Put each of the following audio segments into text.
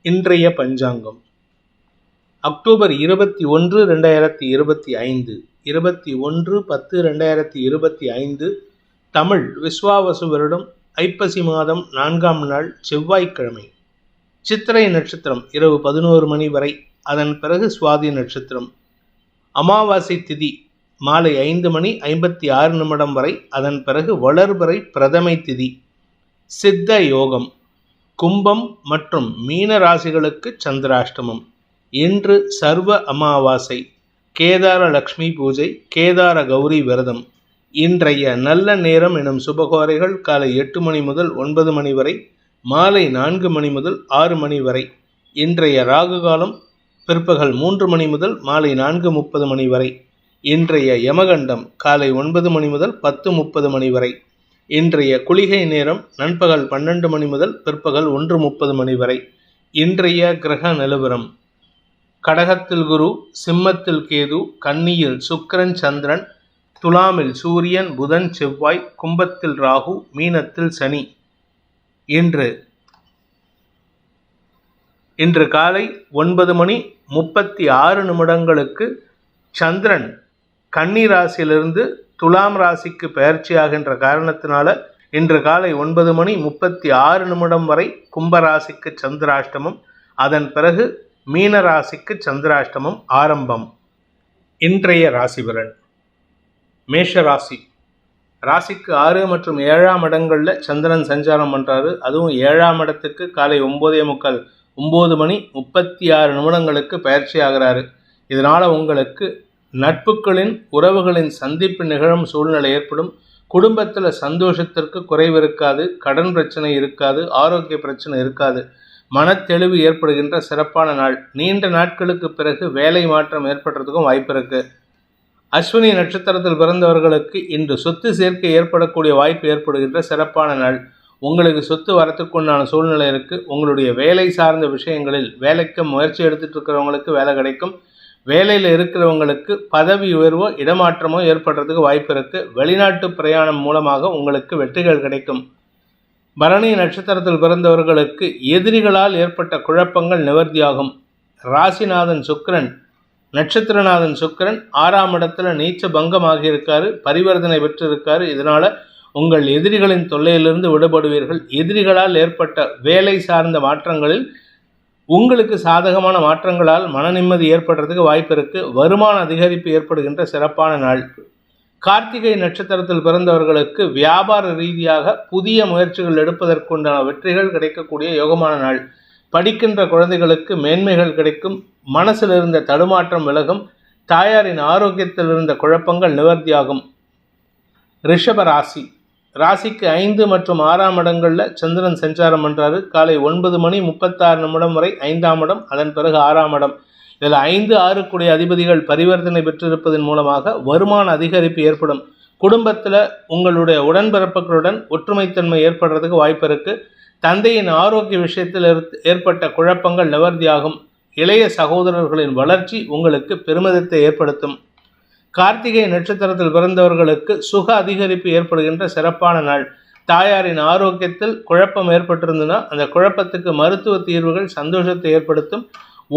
இன்றைய பஞ்சாங்கம் அக்டோபர் 21, 2025 21/10/2025 தமிழ் விஸ்வாவசு வருடம் ஐப்பசி மாதம் 4ஆம் நாள் செவ்வாய்க்கிழமை. சித்திரை நட்சத்திரம் இரவு 11 மணி வரை, அதன் பிறகு சுவாதி நட்சத்திரம். அமாவாசை திதி மாலை 5:56 வரை, அதன் பிறகு வளர்பிறை பிரதமை திதி. சித்த யோகம். கும்பம் மற்றும் மீன ராசிகளுக்கு சந்திராஷ்டமம். இன்று சர்வ அமாவாசை. கேதார லக்ஷ்மி பூஜை, கேதார கௌரி விரதம். இன்றைய நல்ல நேரம் எனும் சுபகோரைகள் காலை 8 மணி முதல் 9 மணி வரை, மாலை 4 மணி முதல் 6 மணி வரை. இன்றைய ராகு காலம் பிற்பகல் 3 மணி முதல் மாலை 4:30 மணி வரை. இன்றைய யமகண்டம் காலை 9 மணி முதல் 10:30 மணி வரை. இன்றைய குளிகை நேரம் நண்பகல் 12 மணி முதல் பிற்பகல் 1:30 மணி வரை. இன்றைய கிரக நிலவரம்: கடகத்தில் குரு, சிம்மத்தில் கேது, கன்னியில் சுக்கிரன் சந்திரன், துலாமில் சூரியன் புதன் செவ்வாய், கும்பத்தில் ராகு, மீனத்தில் சனி. இன்று காலை 9:36 சந்திரன் கன்னி ராசியிலிருந்து துலாம் ராசிக்கு பெயர்ச்சியாகின்ற காரணத்தினால இன்று காலை 9:36 வரை கும்பராசிக்கு சந்திராஷ்டமம், அதன் பிறகு மீன ராசிக்கு சந்திராஷ்டமம் ஆரம்பம். இன்றைய ராசிபலன்: மேஷ ராசி. ராசிக்கு 6 மற்றும் 7ஆம் இடங்களில் சந்திரன் சஞ்சாரம் பண்ணுறாரு. அதுவும் 7ஆம் இடத்துக்கு காலை 9:36 பயிற்சி ஆகிறாரு. இதனால் உங்களுக்கு நட்புகளின் உறவுகளின் சந்திப்பு நிகழும் சூழ்நிலை ஏற்படும். குடும்பத்தில் சந்தோஷத்திற்கு குறைவு இருக்காது, கடன் பிரச்சனை இருக்காது, ஆரோக்கிய பிரச்சனை இருக்காது. மனத்தெளிவு ஏற்படுகின்ற சிறப்பான நாள். நீண்ட நாட்களுக்கு பிறகு வேலை மாற்றம் ஏற்படுறதுக்கும் வாய்ப்பு இருக்கு. அஸ்வினி நட்சத்திரத்தில் பிறந்தவர்களுக்கு இன்று சொத்து சேர்க்கை ஏற்படக்கூடிய வாய்ப்பு ஏற்படுகின்ற சிறப்பான நாள். உங்களுக்கு சொத்து வரத்துக்குண்டான சூழ்நிலை இருக்கு. உங்களுடைய வேலை சார்ந்த விஷயங்களில் வேலைக்கு முயற்சி எடுத்துட்டு இருக்கிறவங்களுக்கு வேலை கிடைக்கும். வேலையில் இருக்கிறவங்களுக்கு பதவி உயர்வோ இடமாற்றமோ ஏற்படுறதுக்கு வாய்ப்பு இருக்கு. வெளிநாட்டு பிரயாணம் மூலமாக உங்களுக்கு வெற்றிகள் கிடைக்கும். பரணி நட்சத்திரத்தில் பிறந்தவர்களுக்கு எதிரிகளால் ஏற்பட்ட குழப்பங்கள் நிவர்த்தியாகும். ராசிநாதன் சுக்கிரன், நட்சத்திரநாதன் சுக்கிரன் 6ஆம் இடத்துல நீச்ச பங்கம் ஆகியிருக்காரு, பரிவர்த்தனை பெற்றிருக்காரு. இதனால உங்கள் எதிரிகளின் தொல்லையிலிருந்து விடுபடுவீர்கள். எதிரிகளால் ஏற்பட்ட வேலை சார்ந்த மாற்றங்களில் உங்களுக்கு சாதகமான மாற்றங்களால் மன நிம்மதி ஏற்படுறதுக்கு வாய்ப்பு இருக்கு. வருமான அதிகரிப்பு ஏற்படுகின்ற சிறப்பான நாள். கார்த்திகை நட்சத்திரத்தில் பிறந்தவர்களுக்கு வியாபார ரீதியாக புதிய முயற்சிகள் எடுப்பதற்குண்டான வெற்றிகள் கிடைக்கக்கூடிய யோகமான நாள். படிக்கின்ற குழந்தைகளுக்கு மேன்மைகள் கிடைக்கும். மனசில் இருந்த தடுமாற்றம் விலகும். தாயாரின் ஆரோக்கியத்தில் இருந்த குழப்பங்கள் நிவர்த்தியாகும். ரிஷப ராசி. ராசிக்கு 5 மற்றும் 6ஆம் இடங்களில் சந்திரன் சஞ்சாரம் பண்ணுறாரு. காலை 9:36 வரை 5ஆம் இடம், அதன் பிறகு 6ஆம் இடம். இதில் 5, 6 கூடிய அதிபதிகள் பரிவர்த்தனை பெற்றிருப்பதன் மூலமாக வருமான அதிகரிப்பு ஏற்படும். குடும்பத்தில் உங்களுடைய உடன்பிறப்புகளுடன் ஒற்றுமைத்தன்மை ஏற்படுறதுக்கு வாய்ப்பு இருக்குது. தந்தையின் ஆரோக்கிய விஷயத்தில் ஏற்பட்ட குழப்பங்கள் நிவர்த்தியாகும். இளைய சகோதரர்களின் வளர்ச்சி உங்களுக்கு பெருமிதத்தை ஏற்படுத்தும். கார்த்திகை நட்சத்திரத்தில் பிறந்தவர்களுக்கு சுக அதிகரிப்பு ஏற்படுகின்ற சிறப்பான நாள். தாயாரின் ஆரோக்கியத்தில் குழப்பம் ஏற்பட்டிருந்ததுன்னா அந்த குழப்பத்துக்கு மருத்துவ தீர்வுகள் சந்தோஷத்தை ஏற்படுத்தும்.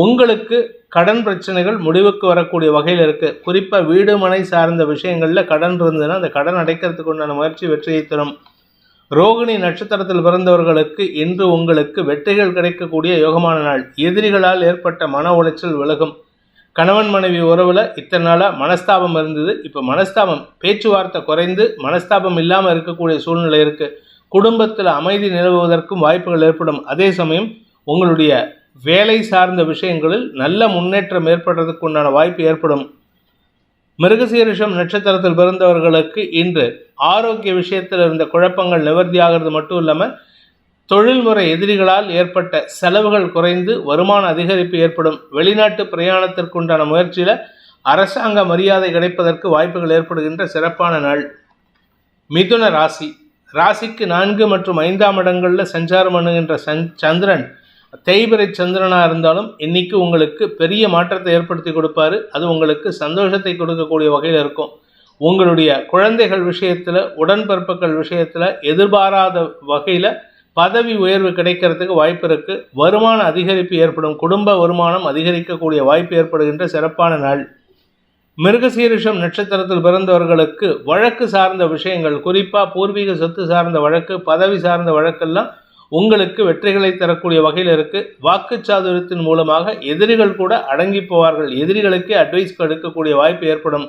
உங்களுக்கு கடன் பிரச்சனைகள் முடிவுக்கு வரக்கூடிய வகையில் இருக்கு. குறிப்பாக வீடு மனை சார்ந்த விஷயங்களில் கடன் இருந்ததுன்னா அந்த கடன் அடைக்கிறதுக்கு உண்டான முயற்சி வெற்றியை தரும். ரோகிணி நட்சத்திரத்தில் பிறந்தவர்களுக்கு இன்று உங்களுக்கு வெற்றிகள் கிடைக்கக்கூடிய யோகமான நாள். எதிரிகளால் ஏற்பட்ட மன உளைச்சல் விலகும். கணவன் மனைவி உறவில் இத்தனை நாளாக மனஸ்தாபம் இருந்தது. இப்போ மனஸ்தாபம் பேச்சுவார்த்தை குறைந்து மனஸ்தாபம் இல்லாமல் இருக்கக்கூடிய சூழ்நிலை இருக்குது. குடும்பத்தில் அமைதி நிலவுவதற்கும் வாய்ப்புகள் ஏற்படும். அதே சமயம் உங்களுடைய வேலை சார்ந்த விஷயங்களில் நல்ல முன்னேற்றம் ஏற்படுறதுக்கு உண்டான வாய்ப்பு ஏற்படும். மிருகசீரிஷம் நட்சத்திரத்தில் பிறந்தவர்களுக்கு இன்று ஆரோக்கிய விஷயத்தில் இருந்த குழப்பங்கள் நிவர்த்தியாகிறது மட்டும் இல்லாமல் தொழில்முறை எதிரிகளால் ஏற்பட்ட செலவுகள் குறைந்து வருமான அதிகரிப்பு ஏற்படும். வெளிநாட்டு பிரயாணத்திற்குண்டான முயற்சியில் அரசாங்க மரியாதை கிடைப்பதற்கு வாய்ப்புகள் ஏற்படுகின்ற சிறப்பான நாள். மிதுன ராசி. ராசிக்கு 4 மற்றும் 5ஆம் இடங்களில் சஞ்சாரம் பண்ணுகின்ற சந்திரன் தேய்பிரை சந்திரனாக இருந்தாலும் இன்னைக்கு உங்களுக்கு பெரிய மாற்றத்தை ஏற்படுத்தி கொடுப்பாரு. அது உங்களுக்கு சந்தோஷத்தை கொடுக்கக்கூடிய வகையில் இருக்கும். உங்களுடைய குழந்தைகள் விஷயத்தில், உடன்பிறப்புகள் விஷயத்தில் எதிர்பாராத வகையில் பதவி உயர்வு கிடைக்கிறதுக்கு வாய்ப்பு இருக்குது. வருமான அதிகரிப்பு ஏற்படும். குடும்ப வருமானம் அதிகரிக்கக்கூடிய வாய்ப்பு ஏற்படுகின்ற சிறப்பான நாள். மிருகசீரிஷம் நட்சத்திரத்தில் பிறந்தவர்களுக்கு வழக்கு சார்ந்த விஷயங்கள், குறிப்பாக பூர்வீக சொத்து சார்ந்த வழக்கு, பதவி சார்ந்த வழக்கெல்லாம் உங்களுக்கு வெற்றிகளை தரக்கூடிய வகையில் இருக்குது. வாக்குச்சாதுரியத்தின் மூலமாக எதிரிகள் கூட அடங்கி போவார்கள். எதிரிகளுக்கே அட்வைஸ் கொடுக்கக்கூடிய வாய்ப்பு ஏற்படும்.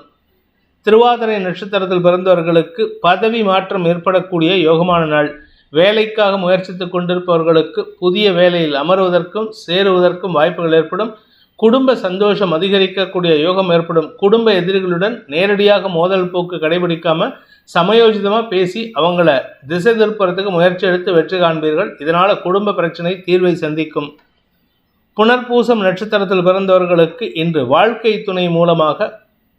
திருவாதிரை நட்சத்திரத்தில் பிறந்தவர்களுக்கு பதவி மாற்றம் ஏற்படக்கூடிய யோகமான நாள். வேலைக்காக முயற்சித்துக் கொண்டிருப்பவர்களுக்கு புதிய வேலையில் அமர்வதற்கும் சேருவதற்கும் வாய்ப்புகள் ஏற்படும். குடும்ப சந்தோஷம் அதிகரிக்கக்கூடிய யோகம் ஏற்படும். குடும்ப எதிரிகளுடன் நேரடியாக மோதல் போக்கு கடைபிடிக்காம சமயோஜிதமாக பேசி அவங்கள திசை திருப்பறதுக்கு முயற்சி எடுத்து வெற்றி காண்பீர்கள். இதனால் குடும்ப பிரச்சனை தீர்வை சந்திக்கும். புனர்பூசம் நட்சத்திரத்தில் பிறந்தவர்களுக்கு இன்று வாழ்க்கை துணை மூலமாக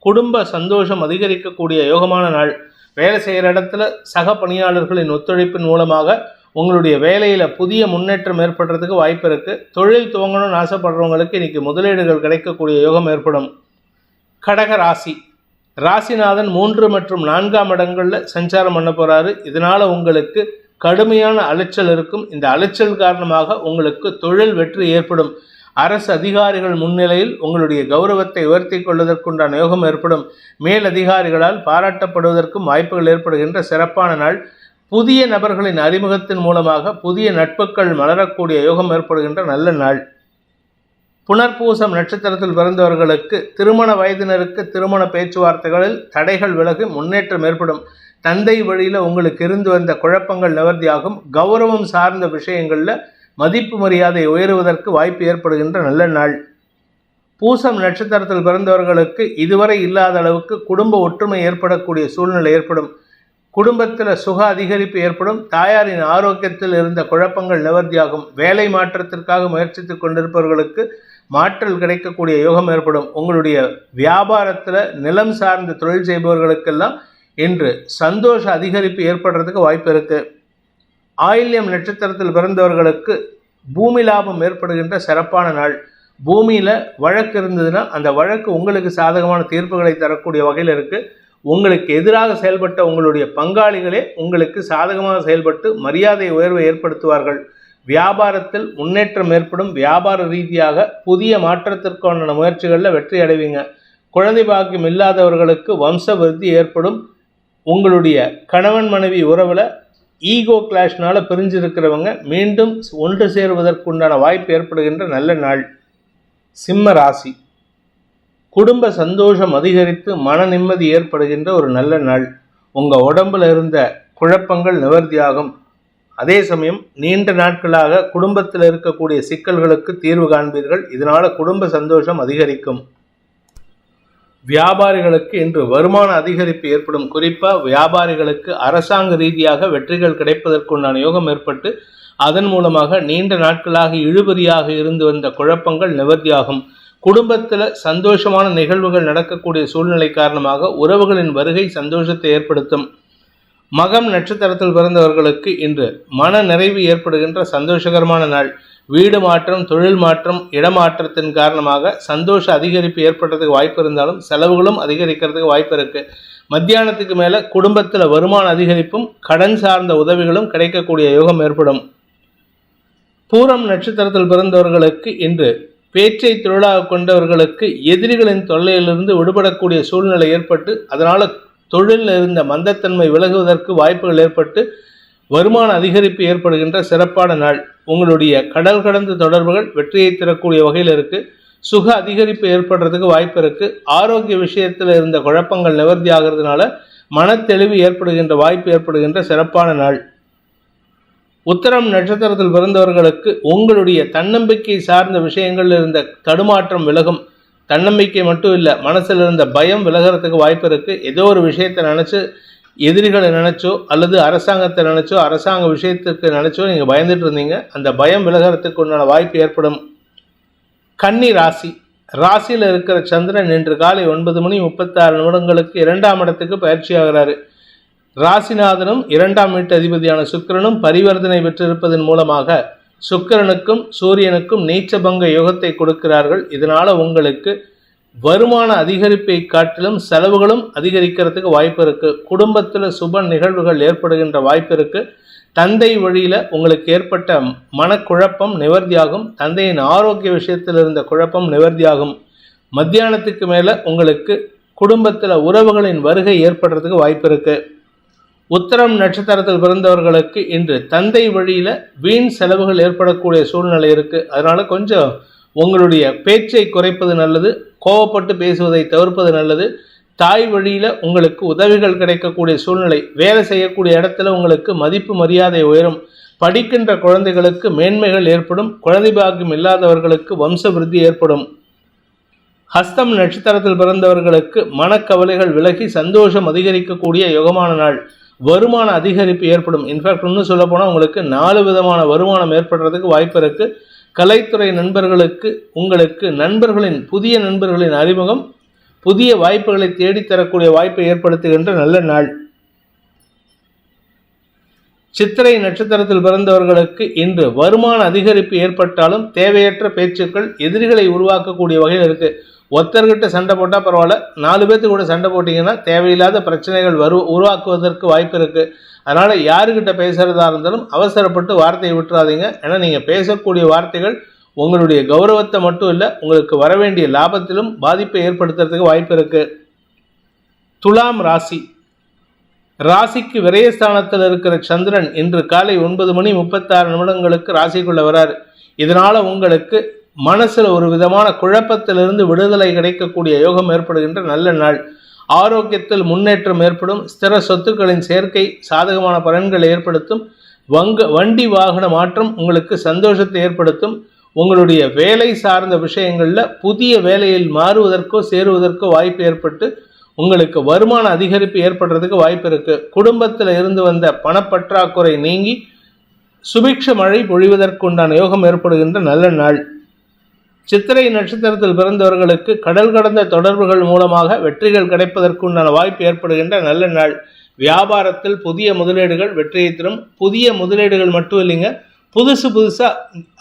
குடும்ப சந்தோஷம் அதிகரிக்கக்கூடிய யோகமான நாள். வேலை செய்கிற இடத்துல சக பணியாளர்களின் ஒத்துழைப்பின் மூலமாக உங்களுடைய வேலையில் புதிய முன்னேற்றம் ஏற்படுறதுக்கு வாய்ப்பு இருக்குது. தொழில் துவங்கணும்னு ஆசைப்படுறவங்களுக்கு இன்றைக்கி முதலீடுகள் கிடைக்கக்கூடிய யோகம் ஏற்படும். கடக ராசி. ராசிநாதன் 3 மற்றும் 4ஆம் இடங்களில் சஞ்சாரம் பண்ண போகிறாரு. இதனால் உங்களுக்கு கடுமையான அலைச்சல் இருக்கும். இந்த அலைச்சல் காரணமாக உங்களுக்கு தொழில் வெற்றி ஏற்படும். அரசு அதிகாரிகள் முன்னிலையில் உங்களுடைய கௌரவத்தை உயர்த்தி கொள்வதற்குண்டான யோகம் ஏற்படும். மேல் அதிகாரிகளால் பாராட்டப்படுவதற்கும் வாய்ப்புகள் ஏற்படுகின்ற சிறப்பான நாள். புதிய நபர்களின் அறிமுகத்தின் மூலமாக புதிய நட்புகள் மலரக்கூடிய யோகம் ஏற்படுகின்ற நல்ல நாள். புனர்பூசம் நட்சத்திரத்தில் பிறந்தவர்களுக்கு திருமண வயதினருக்கு திருமண பேச்சுவார்த்தைகளில் தடைகள் விலகி முன்னேற்றம் ஏற்படும். தந்தை வழியில் உங்களுக்கு இருந்து வந்த குழப்பங்கள் நிவர்த்தியாகும். கௌரவம் சார்ந்த விஷயங்களில் மதிப்பு மரியாதை உயருவதற்கு வாய்ப்பு ஏற்படுகின்ற நல்ல நாள். பூசம் நட்சத்திரத்தில் பிறந்தவர்களுக்கு இதுவரை இல்லாத அளவுக்கு குடும்ப ஒற்றுமை ஏற்படக்கூடிய சூழ்நிலை ஏற்படும். குடும்பத்தில் சுக அதிகரிப்பு ஏற்படும். தாயாரின் ஆரோக்கியத்தில் இருந்த குழப்பங்கள் நிவர்த்தியாகும். வேலை மாற்றத்திற்காக முயற்சித்து கொண்டிருப்பவர்களுக்கு மாற்றல் கிடைக்கக்கூடிய யோகம் ஏற்படும். உங்களுடைய வியாபாரத்தில் நிலம் சார்ந்த தொழில் செய்பவர்களுக்கெல்லாம் இன்று சந்தோஷ அதிகரிப்பு ஏற்படுறதுக்கு வாய்ப்பு இருக்குது. ஆயில்யம் நட்சத்திரத்தில் பிறந்தவர்களுக்கு பூமி லாபம் ஏற்படுகின்ற சிறப்பான நாள். பூமியில் வழக்கு இருந்ததுன்னா அந்த வழக்கு உங்களுக்கு சாதகமான தீர்ப்புகளை தரக்கூடிய வகையில் இருக்குது. உங்களுக்கு எதிராக செயல்பட்ட உங்களுடைய பங்காளிகளே உங்களுக்கு சாதகமாக செயல்பட்டு மரியாதை உயர்வை ஏற்படுத்துவார்கள். வியாபாரத்தில் முன்னேற்றம் ஏற்படும். வியாபார ரீதியாக புதிய மாற்றத்திற்கான முயற்சிகளில் வெற்றி அடைவீங்க. குழந்தை பாக்கியம் இல்லாதவர்களுக்கு வம்ச விருத்தி ஏற்படும். உங்களுடைய கணவன் மனைவி உறவில் ஈகோ கிளாஷ்னால் பிரிஞ்சிருக்கிறவங்க மீண்டும் ஒன்று சேருவதற்குண்டான வாய்ப்பு ஏற்படுகின்ற நல்ல நாள். சிம்ம ராசி. குடும்ப சந்தோஷம் அதிகரித்து மன நிம்மதி ஏற்படுகின்ற ஒரு நல்ல நாள். உங்கள் உடம்பில் இருந்த குழப்பங்கள் நிவர்த்தியாகும். அதே சமயம் நீண்ட நாட்களாக குடும்பத்தில் இருக்கக்கூடிய சிக்கல்களுக்கு தீர்வு காண்பீர்கள். இதனால் குடும்ப சந்தோஷம் அதிகரிக்கும். வியாபாரிகளுக்கு இன்று வருமான அதிகரிப்பு ஏற்படும். குறிப்பாக வியாபாரிகளுக்கு அரசாங்க ரீதியாக வெற்றிகள் கிடைப்பதற்குண்டான யோகம் ஏற்பட்டு அதன் மூலமாக நீண்ட நாட்களாக இழுபறியாக இருந்து வந்த குழப்பங்கள் நிவர்த்தியாகும். குடும்பத்தில் சந்தோஷமான நிகழ்வுகள் நடக்கக்கூடிய சூழ்நிலை காரணமாக உறவுகளின் வருகை சந்தோஷத்தை ஏற்படுத்தும். மகம் நட்சத்திரத்தில் பிறந்தவர்களுக்கு இன்று மன நிறைவு ஏற்படுகின்ற சந்தோஷகரமான நாள். வீடு மாற்றம், தொழில் மாற்றம், இடமாற்றத்தின் காரணமாக சந்தோஷ அதிகரிப்பு ஏற்படுறதுக்கு வாய்ப்பு இருந்தாலும் செலவுகளும் அதிகரிக்கிறதுக்கு வாய்ப்பு இருக்குது. மத்தியானத்துக்கு மேலே குடும்பத்தில் வருமான அதிகரிப்பும் கடன் சார்ந்த உதவிகளும் கிடைக்கக்கூடிய யோகம் ஏற்படும். பூரம் நட்சத்திரத்தில் பிறந்தவர்களுக்கு இன்று பேச்சை தொழிலாக கொண்டவர்களுக்கு எதிரிகளின் தொல்லையிலிருந்து விடுபடக்கூடிய சூழ்நிலை ஏற்பட்டு அதனால் தொழிலில் இருந்த மந்தத்தன்மை விலகுவதற்கு வாய்ப்புகள் ஏற்பட்டு வருமான அதிகரிப்பு ஏற்படுகின்ற சிறப்பான நாள். உங்களுடைய கடல் கடந்த தொடர்புகள் வெற்றியை தரக்கூடிய வகையில் இருக்குது. சுக அதிகரிப்பு ஏற்படுறதுக்கு வாய்ப்பு இருக்குது. ஆரோக்கிய விஷயத்தில் இருந்த குழப்பங்கள் நிவர்த்தி ஆகிறதுனால மனத்தெளிவு ஏற்படுகின்ற வாய்ப்பு ஏற்படுகின்ற சிறப்பான நாள். உத்தரம் நட்சத்திரத்தில் பிறந்தவர்களுக்கு உங்களுடைய தன்னம்பிக்கை சார்ந்த விஷயங்களில் இருந்த தடுமாற்றம் விலகும். தன்னம்பிக்கை மட்டும் இல்லை, மனசில் இருந்த பயம் விலகிறதுக்கு வாய்ப்பு இருக்குது. ஏதோ ஒரு விஷயத்தை நினச்சி எதிரிகளை நினச்சோ அல்லது அரசாங்கத்தை நினச்சோ அரசாங்க விஷயத்துக்கு நினச்சோ நீங்கள் பயந்துட்டு இருந்தீங்க. அந்த பயம் விலகிறதுக்கு உண்டான வாய்ப்பு ஏற்படும். கன்னி ராசி. ராசியில் இருக்கிற சந்திரன் இன்று காலை 9:36 2ஆம் இடத்துக்கு பயிற்சி ஆகிறாரு. ராசிநாதனும் 2ஆம் வீட்டு அதிபதியான சுக்கிரனும் பரிவர்த்தனை பெற்றிருப்பதன் மூலமாக சுக்கிரனுக்கும் சூரியனுக்கும் நீச்சபங்க யோகத்தை கொடுக்கிறார்கள். இதனால் உங்களுக்கு வருமான அதிகரிப்பை காட்டிலும் செலவுகளும் அதிகரிக்கிறதுக்கு வாய்ப்பு இருக்குது. குடும்பத்தில் சுப நிகழ்வுகள் ஏற்படுகின்ற வாய்ப்பு இருக்குது. தந்தை வழியில் உங்களுக்கு ஏற்பட்ட மனக்குழப்பம் நிவர்த்தியாகும். தந்தையின் ஆரோக்கிய விஷயத்தில் இருந்த குழப்பம் நிவர்த்தியாகும். மத்தியானத்துக்கு மேலே உங்களுக்கு குடும்பத்தில் உறவுகளின் வருகை ஏற்படுறதுக்கு வாய்ப்பு இருக்குது. உத்திரம் நட்சத்திரத்தில் பிறந்தவர்களுக்கு இன்று தந்தை வழியில் வீண் செலவுகள் ஏற்படக்கூடிய சூழ்நிலை இருக்குது. அதனால் கொஞ்சம் உங்களுடைய பேச்சை குறைப்பது நல்லது. கோவப்பட்டு பேசுவதை தவிர்ப்பது நல்லது. தாய் வழியில் உங்களுக்கு உதவிகள் கிடைக்கக்கூடிய சூழ்நிலை. வேலை செய்யக்கூடிய இடத்துல உங்களுக்கு மதிப்பு மரியாதை உயரும். படிக்கின்ற குழந்தைகளுக்கு மேன்மைகள் ஏற்படும். குழந்தை பாக்கியம் இல்லாதவர்களுக்கு வம்ச விருத்தி ஏற்படும். ஹஸ்தம் நட்சத்திரத்தில் பிறந்தவர்களுக்கு மனக்கவலைகள் விலகி சந்தோஷம் அதிகரிக்கக்கூடிய யோகமான நாள். வருமான அதிகரிப்பு ஏற்படும். இன்ஃபேக்ட் இன்னும் சொல்ல போனால் உங்களுக்கு 4 விதமான வருமானம் ஏற்படுறதுக்கு வாய்ப்பு இருக்குது. கலைத்துறை நண்பர்களுக்கு உங்களுக்கு புதிய நண்பர்களின் அறிமுகம் புதிய வாய்ப்புகளை தேடித்தரக்கூடிய வாய்ப்பை ஏற்படுத்துகின்ற நல்ல நாள். சித்திரை நட்சத்திரத்தில் பிறந்தவர்களுக்கு இன்று வருமான அதிகரிப்பு ஏற்பட்டாலும் தேவையற்ற பேச்சுக்கள் எதிரிகளை உருவாக்கக்கூடிய வகையில் இருக்குது. ஒருத்தர்கிட்ட சண்டை போட்டால் பரவாயில்ல, 4 பேர்த்து கூட சண்டை போட்டிங்கன்னா தேவையில்லாத பிரச்சனைகள் உருவாக்குவதற்கு வாய்ப்பு இருக்குது. அதனால் யாருக்கிட்ட பேசுகிறதா இருந்தாலும் அவசரப்பட்டு வார்த்தையை விட்டுறாதீங்க. ஏன்னா நீங்கள் பேசக்கூடிய வார்த்தைகள் உங்களுடைய கௌரவத்தை மட்டும் இல்லை, உங்களுக்கு வர வேண்டிய லாபத்திலும் பாதிப்பை ஏற்படுத்துறதுக்கு வாய்ப்பு இருக்குது. துலாம் ராசிக்கு விரயஸ்தானத்தில் இருக்கிற சந்திரன் இன்று காலை 9:36 ராசிக்குள்ள வராரு. இதனால் உங்களுக்கு மனசில் ஒரு விதமான குழப்பத்திலிருந்து விடுதலை கிடைக்கக்கூடிய யோகம் ஏற்படுகின்ற நல்ல நாள். ஆரோக்கியத்தில் முன்னேற்றம் ஏற்படும். ஸ்திர சொத்துக்களின் சேர்க்கை சாதகமான பலன்களை ஏற்படுத்தும். வண்டி வாகன மாற்றம் உங்களுக்கு சந்தோஷத்தை ஏற்படுத்தும். உங்களுடைய வேலை சார்ந்த விஷயங்களில் புதிய வேலையில் மாறுவதற்கோ சேருவதற்கோ வாய்ப்பு ஏற்பட்டு உங்களுக்கு வருமான அதிகரிப்பு ஏற்படுறதுக்கு வாய்ப்பு இருக்குது. குடும்பத்தில் இருந்து வந்த பணப்பற்றாக்குறை நீங்கி சுபிக்ஷ மழை பொழிவதற்குண்டான யோகம் ஏற்படுகின்ற நல்ல நாள். சித்திரை நட்சத்திரத்தில் பிறந்தவர்களுக்கு கடல் கடந்த தொடர்புகள் மூலமாக வெற்றிகள் கிடைப்பதற்குண்டான வாய்ப்பு ஏற்படுகின்ற நல்ல நாள். வியாபாரத்தில் புதிய முதலீடுகள் வெற்றியை தரும். புதிய முதலீடுகள் மட்டும் இல்லைங்க, புதுசாக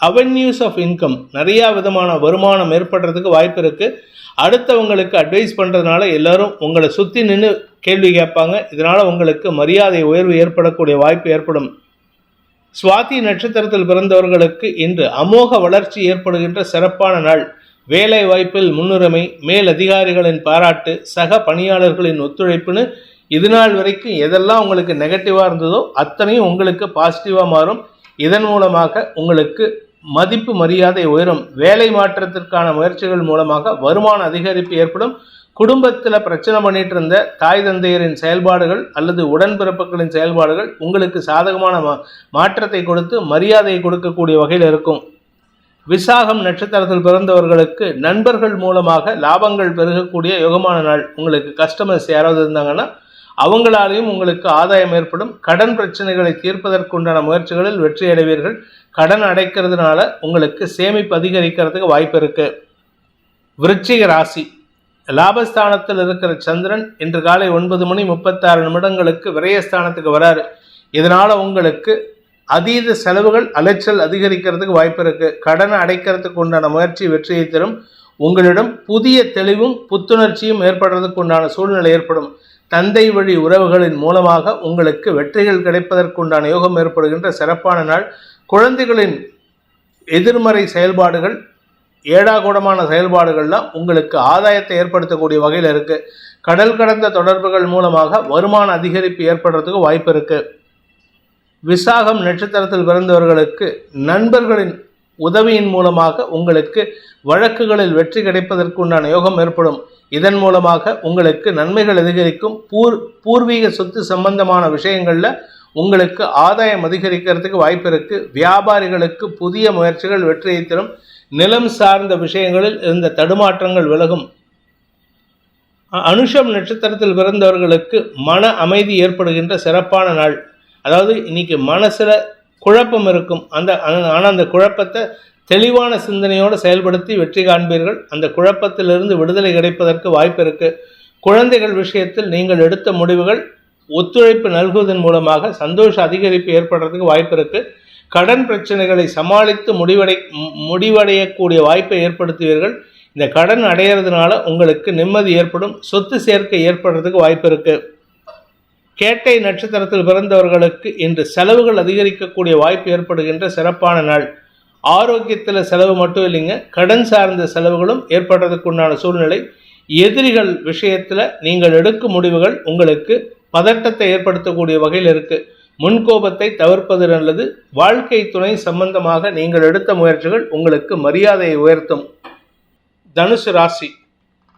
அவென்யூஸ் ஆஃப் இன்கம் நிறையா விதமான வருமானம் ஏற்படுறதுக்கு வாய்ப்பு இருக்குது. அடுத்தவங்களுக்கு அட்வைஸ் பண்ணுறதுனால எல்லோரும் உங்களை சுற்றி நின்று கேள்வி கேட்பாங்க. இதனால் உங்களுக்கு மரியாதை உயர்வு ஏற்படக்கூடிய வாய்ப்பு ஏற்படும். சுவாதி நட்சத்திரத்தில் பிறந்தவர்களுக்கு இன்று அமோக வளர்ச்சி ஏற்படுகின்ற சிறப்பான நாள். வேலை வாய்ப்பில் முன்னுரிமை, மேல் அதிகாரிகளின் பாராட்டு, சக பணியாளர்களின் ஒத்துழைப்புன்னு இது நாள் வரைக்கும் எதெல்லாம் உங்களுக்கு நெகட்டிவாக இருந்ததோ அத்தனையும் உங்களுக்கு பாசிட்டிவாக மாறும். இதன் மூலமாக உங்களுக்கு மதிப்பு மரியாதை உயரும். வேலை மாற்றத்திற்கான முயற்சிகள் மூலமாக வருமான அதிகரிப்பு ஏற்படும். குடும்பத்தில் பிரச்சனை பண்ணிட்டு இருந்த தாய் தந்தையரின் செயல்பாடுகள் அல்லது உடன்பிறப்புகளின் செயல்பாடுகள் உங்களுக்கு சாதகமான மாற்றத்தை கொடுத்து மரியாதையை கொடுக்கக்கூடிய வகையில் இருக்கும். விசாகம் நட்சத்திரத்தில் பிறந்தவர்களுக்கு நண்பர்கள் மூலமாக லாபங்கள் பெருகக்கூடிய யோகமான நாள். உங்களுக்கு கஸ்டமர்ஸ் யாராவது இருந்தாங்கன்னா அவங்களாலையும் உங்களுக்கு ஆதாயம் ஏற்படும். கடன் பிரச்சனைகளை தீர்ப்பதற்குண்டான முயற்சிகளில் வெற்றி அடைவீர்கள். கடன் அடைக்கிறதுனால உங்களுக்கு சேமிப்பு அதிகரிக்கிறதுக்கு வாய்ப்பு இருக்குது. விருச்சிக ராசி லாபஸ்தானத்தில் இருக்கிற சந்திரன் இன்று காலை 9:36 விரயஸ்தானத்துக்கு வராரு. இதனால் உங்களுக்கு அதீத செலவுகள் அலைச்சல் அதிகரிக்கிறதுக்கு வாய்ப்பு இருக்குது. கடனை அடைக்கிறதுக்கு உண்டான முயற்சி வெற்றியை தரும். உங்களிடம் புதிய தெளிவும் புத்துணர்ச்சியும் ஏற்படுறதுக்கு உண்டான சூழ்நிலை ஏற்படும். தந்தை வழி உறவுகளின் மூலமாக உங்களுக்கு வெற்றிகள் கிடைப்பதற்குண்டான யோகம் ஏற்படுகின்ற சிறப்பான நாள். குழந்தைகளின் எதிர்மறை செயல்பாடுகள், ஏடாகூடமான செயல்பாடுகள்லாம் உங்களுக்கு ஆதாயத்தை ஏற்படுத்தக்கூடிய வகையில் இருக்குது. கடல் கடந்த தொடர்புகள் மூலமாக வருமான அதிகரிப்பு ஏற்படுறதுக்கு வாய்ப்பு இருக்குது. விசாகம் நட்சத்திரத்தில் பிறந்தவர்களுக்கு நண்பர்களின் உதவியின் மூலமாக உங்களுக்கு வழக்குகளில் வெற்றி கிடைப்பதற்குண்டான யோகம் ஏற்படும். இதன் மூலமாக உங்களுக்கு நன்மைகள் அதிகரிக்கும். பூர்வீக சொத்து சம்பந்தமான விஷயங்களில் உங்களுக்கு ஆதாயம் அதிகரிக்கிறதுக்கு வாய்ப்பு இருக்குது. வியாபாரிகளுக்கு புதிய முயற்சிகள் வெற்றியை தரும். நிலம் சார்ந்த விஷயங்களில் இருந்த தடுமாற்றங்கள் விலகும். அனுஷம் நட்சத்திரத்தில் பிறந்தவர்களுக்கு மன அமைதி ஏற்படுகின்ற சிறப்பான நாள். அதாவது இன்னைக்கு மனசில் குழப்பம் இருக்கும். ஆனால் அந்த குழப்பத்தை தெளிவான சிந்தனையோடு செயல்படுத்தி வெற்றி காண்பீர்கள். அந்த குழப்பத்திலிருந்து விடுதலை கிடைப்பதற்கு வாய்ப்பு இருக்குது. குழந்தைகள் விஷயத்தில் நீங்கள் எடுத்த முடிவுகள் ஒத்துழைப்பு நல்குவதன் மூலமாக சந்தோஷ அதிகரிப்பு ஏற்படுறதுக்கு வாய்ப்பு இருக்குது. கடன் பிரச்சனைகளை சமாளித்து முடிவடையக்கூடிய வாய்ப்பை ஏற்படுத்துவீர்கள். இந்த கடன் அடையிறதுனால உங்களுக்கு நிம்மதி ஏற்படும். சொத்து சேர்க்கை ஏற்படுறதுக்கு வாய்ப்பு இருக்குது. கேட்டை நட்சத்திரத்தில் பிறந்தவர்களுக்கு இன்று செலவுகள் அதிகரிக்கக்கூடிய வாய்ப்பு ஏற்படுகின்ற சிறப்பான நாள். ஆரோக்கியத்தில் செலவு மட்டும் இல்லைங்க, கடன் சார்ந்த செலவுகளும் ஏற்படுறதுக்குண்டான சூழ்நிலை. எதிரிகள் விஷயத்தில் நீங்கள் எடுக்கும் முடிவுகள் உங்களுக்கு பதட்டத்தை ஏற்படுத்தக்கூடிய வகையில் இருக்கு. முன்கோபத்தை தவிர்ப்பது நல்லது. வாழ்க்கை துணை சம்பந்தமாக நீங்கள் எடுத்த முயற்சிகள் உங்களுக்கு மரியாதையை உயர்த்தும். தனுசு ராசி,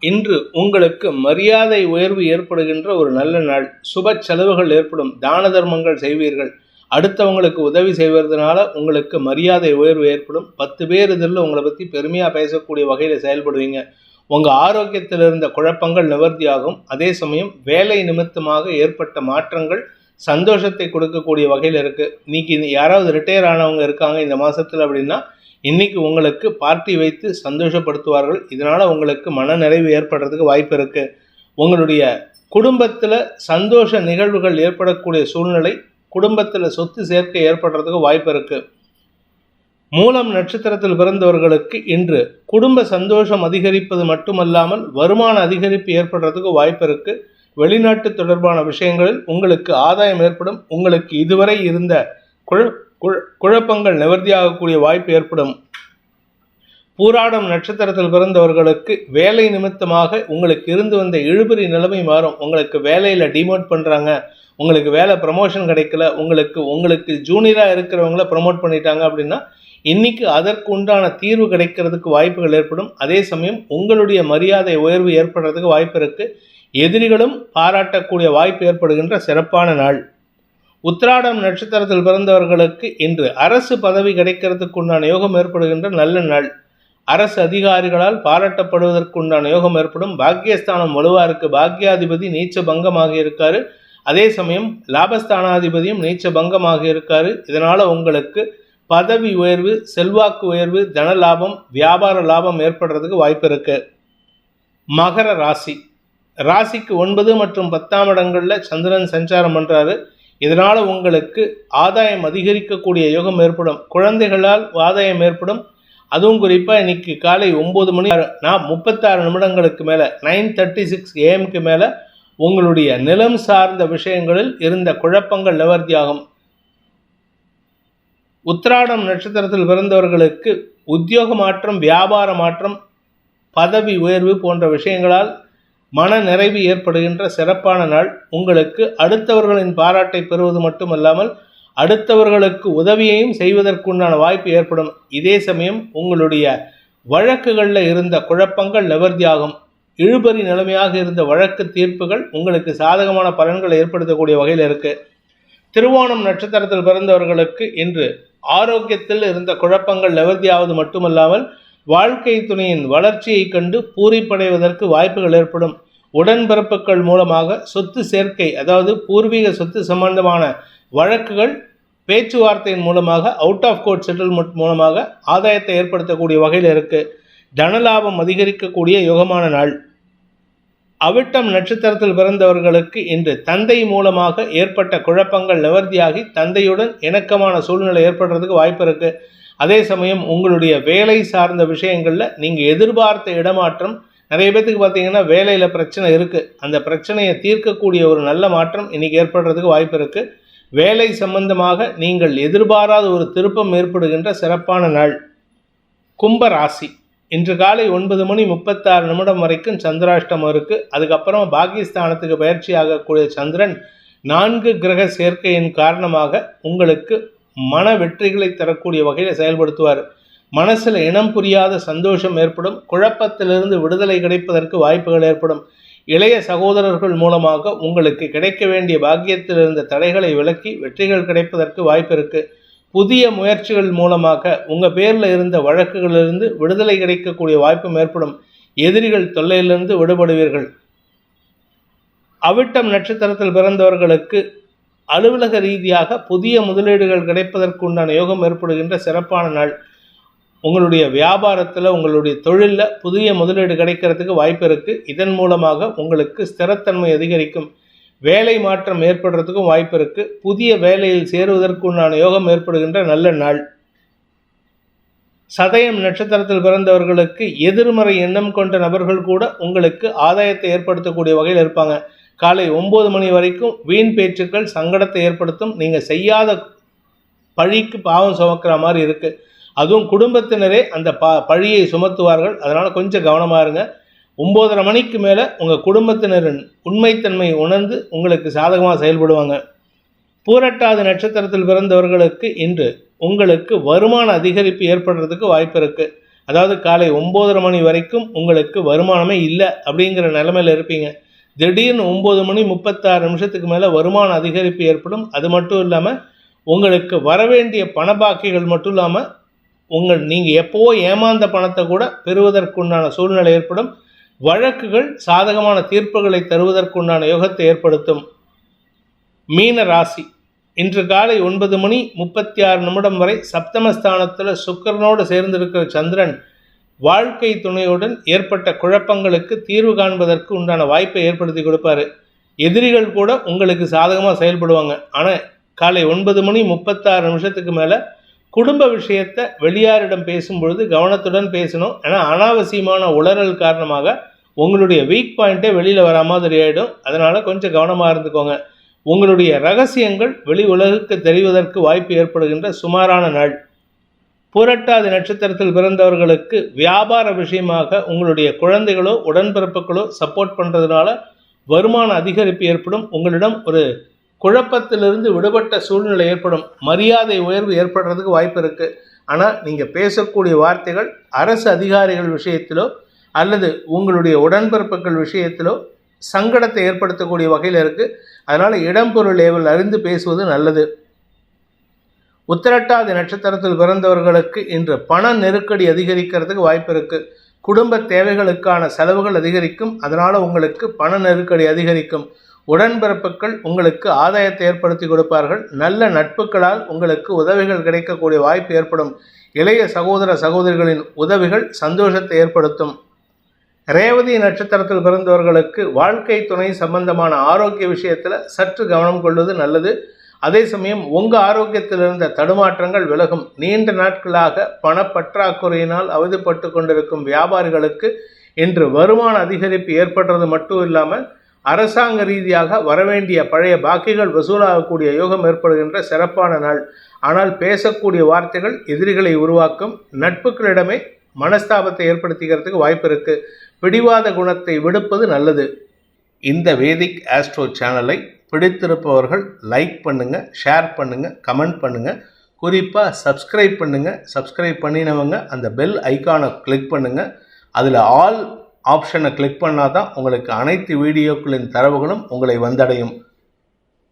இன்று உங்களுக்கு மரியாதை உயர்வு ஏற்படுகின்ற ஒரு நல்ல நாள். சுப செலவுகள் ஏற்படும். தான தர்மங்கள் செய்வீர்கள். அடுத்தவங்களுக்கு உதவி செய்வதனால உங்களுக்கு மரியாதை உயர்வு ஏற்படும். 10 பேர் இதில் உங்களை பற்றி பெருமையாக பேசக்கூடிய வகையில் செயல்படுவீங்க. உங்கள் ஆரோக்கியத்தில் இருந்த குழப்பங்கள் நிவர்த்தியாகும். அதே சமயம் வேலை நிமித்தமாக ஏற்பட்ட மாற்றங்கள் சந்தோஷத்தை கொடுக்கக்கூடிய வகையில் இருக்குது. இன்னைக்கு யாராவது ரிட்டையர் ஆனவங்க இருக்காங்க இந்த மாதத்தில் அப்படின்னா இன்னைக்கு உங்களுக்கு பார்ட்டி வைத்து சந்தோஷப்படுத்துவார்கள். இதனால் உங்களுக்கு மன நிறைவு ஏற்படுறதுக்கு வாய்ப்பு இருக்குது. உங்களுடைய குடும்பத்தில் சந்தோஷ நிகழ்வுகள் ஏற்படக்கூடிய சூழ்நிலை, குடும்பத்தில் சொத்து சேர்க்கை ஏற்படுறதுக்கு வாய்ப்பு இருக்குது. மூலம் நட்சத்திரத்தில் பிறந்தவர்களுக்கு இன்று குடும்ப சந்தோஷம் அதிகரிப்பது மட்டுமல்லாமல் வருமான அதிகரிப்பு ஏற்படுறதுக்கு வாய்ப்பு இருக்குது. வெளிநாட்டு தொடர்பான விஷயங்களில் உங்களுக்கு ஆதாயம் ஏற்படும். உங்களுக்கு இதுவரை இருந்த குழப்பங்கள் நிவர்த்தியாகக்கூடிய வாய்ப்பு ஏற்படும். பூராடம் நட்சத்திரத்தில் பிறந்தவர்களுக்கு வேலை நிமித்தமாக உங்களுக்கு இருந்து வந்த இழுபறி நிலைமை மாறும். உங்களுக்கு வேலையில் டிமோட் பண்ணுறாங்க, உங்களுக்கு வேலை ப்ரமோஷன் கிடைக்கல, உங்களுக்கு ஜூனியராக இருக்கிறவங்கள ப்ரமோட் பண்ணிட்டாங்க அப்படின்னா இன்னைக்கு அதற்கு உண்டான தீர்வு கிடைக்கிறதுக்கு வாய்ப்புகள் ஏற்படும். அதே சமயம் உங்களுடைய மரியாதை உயர்வு ஏற்படுறதுக்கு வாய்ப்பு இருக்குது. எதிரிகளும் பாராட்டக்கூடிய வாய்ப்பு ஏற்படுகின்ற சிறப்பான நாள். உத்திராடம் நட்சத்திரத்தில் பிறந்தவர்களுக்கு இன்று அரசு பதவி கிடைக்கிறதுக்குண்டான யோகம் ஏற்படுகின்ற நல்ல நாள். அரசு அதிகாரிகளால் பாராட்டப்படுவதற்குண்டான யோகம் ஏற்படும். பாக்கியஸ்தானம் வலுவாக இருக்குது. பாக்கியாதிபதி நீச்ச பங்கமாக இருக்காரு. அதே சமயம் லாபஸ்தானாதிபதியும் நீச்ச பங்கமாக இருக்காரு. இதனால் உங்களுக்கு பதவி உயர்வு, செல்வாக்கு உயர்வு, தன லாபம், வியாபார லாபம் ஏற்படுறதுக்கு வாய்ப்பு இருக்கு. மகர ராசி, ராசிக்கு 9 மற்றும் 10ஆம் இடங்களில் சந்திரன் சஞ்சாரம் பண்ணுறாரு. இதனால் உங்களுக்கு ஆதாயம் அதிகரிக்கக்கூடிய யோகம் ஏற்படும். குழந்தைகளால் ஆதாயம் ஏற்படும். அதுவும் குறிப்பாக இன்னைக்கு காலை 9 மணி 36 நிமிடங்களுக்கு மேலே 9:36 AM மேலே உங்களுடைய நிலம் சார்ந்த விஷயங்களில் இருந்த குழப்பங்கள் நிவர்த்தியாகும். உத்திராடம் நட்சத்திரத்தில் பிறந்தவர்களுக்கு உத்தியோக மாற்றம், வியாபார மாற்றம், பதவி உயர்வு போன்ற விஷயங்களால் மன நிறைவு ஏற்படுகின்ற சிறப்பான நாள். உங்களுக்கு அடுத்தவர்களின் பாராட்டை பெறுவது மட்டுமல்லாமல் அடுத்தவர்களுக்கு உதவியையும் செய்வதற்குண்டான வாய்ப்பு ஏற்படும். இதே சமயம் உங்களுடைய வழக்குகளில் இருந்த குழப்பங்கள் நிவர்த்தியாகும். இழுபறி நிலைமையாக இருந்த வழக்கு தீர்ப்புகள் உங்களுக்கு சாதகமான பலன்களை ஏற்படுத்தக்கூடிய வகையில் இருக்கு. திருவோணம் நட்சத்திரத்தில் பிறந்தவர்களுக்கு இன்று ஆரோக்கியத்தில் இருந்த குழப்பங்கள் நிவர்த்தியாவது மட்டுமல்லாமல் வாழ்க்கை துணையின் வளர்ச்சியை கண்டு பூரிப்படைவதற்கு வாய்ப்புகள் ஏற்படும். உடன்பிறப்புகள் மூலமாக சொத்து சேர்க்கை, அதாவது பூர்வீக சொத்து சம்பந்தமான வழக்குகள் பேச்சுவார்த்தையின் மூலமாக, அவுட் ஆஃப் கோர்ட் செட்டில்மெண்ட் மூலமாக ஆதாயத்தை ஏற்படுத்தக்கூடிய வகையில் இருக்கு. தனலாபம் அதிகரிக்கக்கூடிய யோகமான நாள். அவிட்டம் நட்சத்திரத்தில் பிறந்தவர்களுக்கு இன்று தந்தை மூலமாக ஏற்பட்ட குழப்பங்கள் நிவர்த்தியாகி தந்தையுடன் இணக்கமான சூழ்நிலை ஏற்படுறதுக்கு வாய்ப்பு இருக்கு. அதே சமயம் உங்களுடைய வேலை சார்ந்த விஷயங்களில் நீங்கள் எதிர்பார்த்த இடமாற்றம், நிறைய பேத்துக்கு பார்த்தீங்கன்னா வேலையில் பிரச்சனை இருக்குது, அந்த பிரச்சனையை தீர்க்கக்கூடிய ஒரு நல்ல மாற்றம் இன்னைக்கு ஏற்படுறதுக்கு வாய்ப்பு இருக்குது. வேலை சம்பந்தமாக நீங்கள் எதிர்பாராத ஒரு திருப்பம் ஏற்படுகின்ற சிறப்பான நாள். கும்ப ராசி, இன்று காலை 9:36 வரைக்கும் சந்திராஷ்டமம் இருக்குது. அதுக்கப்புறம் பாகிஸ்தானத்துக்கு பயிற்சி ஆகக்கூடிய சந்திரன் 4 கிரக சேர்க்கையின் காரணமாக உங்களுக்கு மன வெற்றிகளை தரக்கூடிய வகையில் செயல்படுத்துவார். மனசில் இனம் புரியாத சந்தோஷம் ஏற்படும். குழப்பத்திலிருந்து விடுதலை கிடைப்பதற்கு வாய்ப்புகள் ஏற்படும். இளைய சகோதரர்கள் மூலமாக உங்களுக்கு கிடைக்க வேண்டிய பாக்கியத்தில் இருந்த தடைகளை விலக்கி வெற்றிகள் கிடைப்பதற்கு வாய்ப்பு இருக்குது. புதிய முயற்சிகள் மூலமாக உங்கள் பேரில் இருந்த வழக்குகளிலிருந்து விடுதலை கிடைக்கக்கூடிய வாய்ப்பும் ஏற்படும். எதிரிகள் தொல்லையிலிருந்து விடுபடுவீர்கள். அவிட்டம் நட்சத்திரத்தில் பிறந்தவர்களுக்கு அலுவலக ரீதியாக புதிய முதலீடுகள் கிடைப்பதற்கு உண்டான யோகம் ஏற்படுகின்ற சிறப்பான நாள். உங்களுடைய வியாபாரத்தில், உங்களுடைய தொழிலில் புதிய முதலீடு கிடைக்கிறதுக்கு வாய்ப்பு இருக்குது. இதன் மூலமாக உங்களுக்கு ஸ்திரத்தன்மை அதிகரிக்கும். வேலை மாற்றம் ஏற்படுறதுக்கும் வாய்ப்பு இருக்குது. புதிய வேலையில் சேருவதற்கு உண்டான யோகம் ஏற்படுகின்ற நல்ல நாள். சதயம் நட்சத்திரத்தில் பிறந்தவர்களுக்கு எதிர்மறை எண்ணம் கொண்ட நபர்கள் கூட உங்களுக்கு ஆதாயத்தை ஏற்படுத்தக்கூடிய வகையில் இருப்பாங்க. காலை 9 மணி வரைக்கும் வீண் பேச்சுக்கள் சங்கடத்தை ஏற்படுத்தும். நீங்கள் செய்யாத பழிக்கு பாவம் சுமக்கிற மாதிரி இருக்குது. அதுவும் குடும்பத்தினரே அந்த பழியை சுமத்துவார்கள். அதனால் கொஞ்சம் கவனமாக இருங்க. 9:30 மணிக்கு மேலே உங்கள் குடும்பத்தினரின் உண்மைத்தன்மை உணர்ந்து உங்களுக்கு சாதகமாக செயல்படுவாங்க. பூரட்டாதி நட்சத்திரத்தில் பிறந்தவர்களுக்கு இன்று உங்களுக்கு வருமான அதிகரிப்பு ஏற்படுறதுக்கு வாய்ப்பு இருக்குது. அதாவது காலை 9:30 மணி வரைக்கும் உங்களுக்கு வருமானமே இல்லை அப்படிங்கிற நிலைமையில் இருப்பீங்க. திடீர்னு 9:36 மேலே வருமான அதிகரிப்பு ஏற்படும். அது மட்டும் இல்லாமல் உங்களுக்கு வரவேண்டிய பணபாக்கிகள் மட்டும் இல்லாமல் நீங்கள் எப்போவோ ஏமாந்த பணத்தை கூட பெறுவதற்குண்டான சூழ்நிலை ஏற்படும். வழக்குகள் சாதகமான தீர்ப்புகளை தருவதற்குண்டான யோகத்தை ஏற்படுத்தும். மீன ராசி இன்று காலை 9:36 வரை சப்தமஸ்தானத்தில் சுக்கிரனோடு சேர்ந்திருக்கிற சந்திரன் வாழ்க்கை துணையுடன் ஏற்பட்ட குழப்பங்களுக்கு தீர்வு காண்பதற்கு உண்டான வாய்ப்பை ஏற்படுத்தி கொடுப்பாரு. எதிரிகள் கூட உங்களுக்கு சாதகமாக செயல்படுவாங்க. ஆனால் காலை 9:36 மேலே குடும்ப விஷயத்தை வெளியாரிடம் பேசும்பொழுது கவனத்துடன் பேசணும். ஏன்னா அனாவசியமான உளறல் காரணமாக உங்களுடைய வீக் பாயிண்ட்டே வெளியில் வரா மாதிரி ஆகிடும். அதனால் கொஞ்சம் கவனமாக இருந்துக்கோங்க. உங்களுடைய ரகசியங்கள் வெளி உலகுக்கு தெரிவதற்கு வாய்ப்பு ஏற்படுகின்ற சுமாரான நாள். புரட்டாதி நட்சத்திரத்தில் பிறந்தவர்களுக்கு வியாபார விஷயமாக உங்களுடைய குழந்தைகளோ உடன்பிறப்புகளோ சப்போர்ட் பண்ணுறதுனால வருமான அதிகரிப்பு ஏற்படும். உங்களிடம் ஒரு குழப்பத்திலிருந்து விடுபட்ட சூழ்நிலை ஏற்படும். மரியாதை உயர்வு ஏற்படுறதுக்கு வாய்ப்பு இருக்குது. ஆனால் நீங்கள் பேசக்கூடிய வார்த்தைகள் அரசு அதிகாரிகள் விஷயத்திலோ அல்லது உங்களுடைய உடன்பிறப்புகள் விஷயத்திலோ சங்கடத்தை ஏற்படுத்தக்கூடிய வகையில் இருக்குது. அதனால் இடம்பொருள் ஏவல் அறிந்து பேசுவது நல்லது. உத்திரட்டாதி நட்சத்திரத்தில் பிறந்தவர்களுக்கு இன்று பண நெருக்கடி அதிகரிக்கிறதுக்கு வாய்ப்பு இருக்குது. குடும்ப தேவைகளுக்கான செலவுகள் அதிகரிக்கும். அதனால் உங்களுக்கு பண நெருக்கடி அதிகரிக்கும். உடன்பிறப்புகள் உங்களுக்கு ஆதாயத்தை ஏற்படுத்தி கொடுப்பார்கள். நல்ல நட்புகளால் உங்களுக்கு உதவிகள் கிடைக்கக்கூடிய வாய்ப்பு ஏற்படும். இளைய சகோதர சகோதரிகளின் உதவிகள் சந்தோஷத்தை ஏற்படுத்தும். ரேவதி நட்சத்திரத்தில் பிறந்தவர்களுக்கு வாழ்க்கை துணை சம்பந்தமான ஆரோக்கிய விஷயத்தில் சற்று கவனம் கொள்வது நல்லது. அதே சமயம் உங்கள் ஆரோக்கியத்தில் இருந்த தடுமாற்றங்கள் விலகும். நீண்ட நாட்களாக பணப்பற்றாக்குறையினால் அவதிப்பட்டு கொண்டிருக்கும் வியாபாரிகளுக்கு இன்று வருமான அதிகரிப்பு ஏற்படுறது மட்டும் இல்லாமல் அரசாங்க ரீதியாக வரவேண்டிய பழைய பாக்கிகள் வசூலாகக்கூடிய யோகம் ஏற்படுகின்ற சிறப்பான நாள். ஆனால் பேசக்கூடிய வார்த்தைகள் எதிரிகளை உருவாக்கும். நட்புகளிடமே மனஸ்தாபத்தை ஏற்படுத்திக்கிறதுக்கு வாய்ப்பு இருக்குது. பிடிவாத குணத்தை விடுப்பது நல்லது. இந்த வேதிக் ஆஸ்ட்ரோ சேனலை பிடித்திருப்பவர்கள் லைக் பண்ணுங்கள், ஷேர் பண்ணுங்கள், கமெண்ட் பண்ணுங்கள். குறிப்பாக சப்ஸ்கிரைப் பண்ணுங்கள். சப்ஸ்கிரைப் பண்ணினவங்க அந்த பெல் ஐக்கானை கிளிக் பண்ணுங்கள். அதில் ஆல் ஆப்ஷனை கிளிக் பண்ணால் தான் உங்களுக்கு அனைத்து வீடியோக்களின் தரவுகளும் உங்களை வந்தடையும்.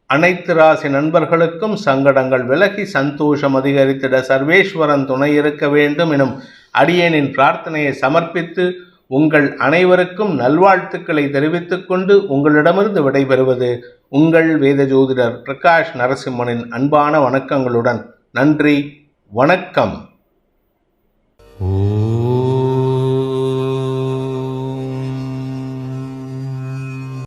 அனைத்து ராசி நண்பர்களுக்கும் சங்கடங்கள் விலகி சந்தோஷம் அதிகரித்திட சர்வேஸ்வரன் துணை இருக்க வேண்டும் எனும் அடியேனின் பிரார்த்தனையை சமர்ப்பித்து உங்கள் அனைவருக்கும் நல்வாழ்த்துக்களை தெரிவித்துக் கொண்டு உங்களிடமிருந்து விடைபெறுவது உங்கள் வேத ஜோதிடர் பிரகாஷ் நரசிம்மனின் அன்பான வணக்கங்களுடன். நன்றி, வணக்கம்.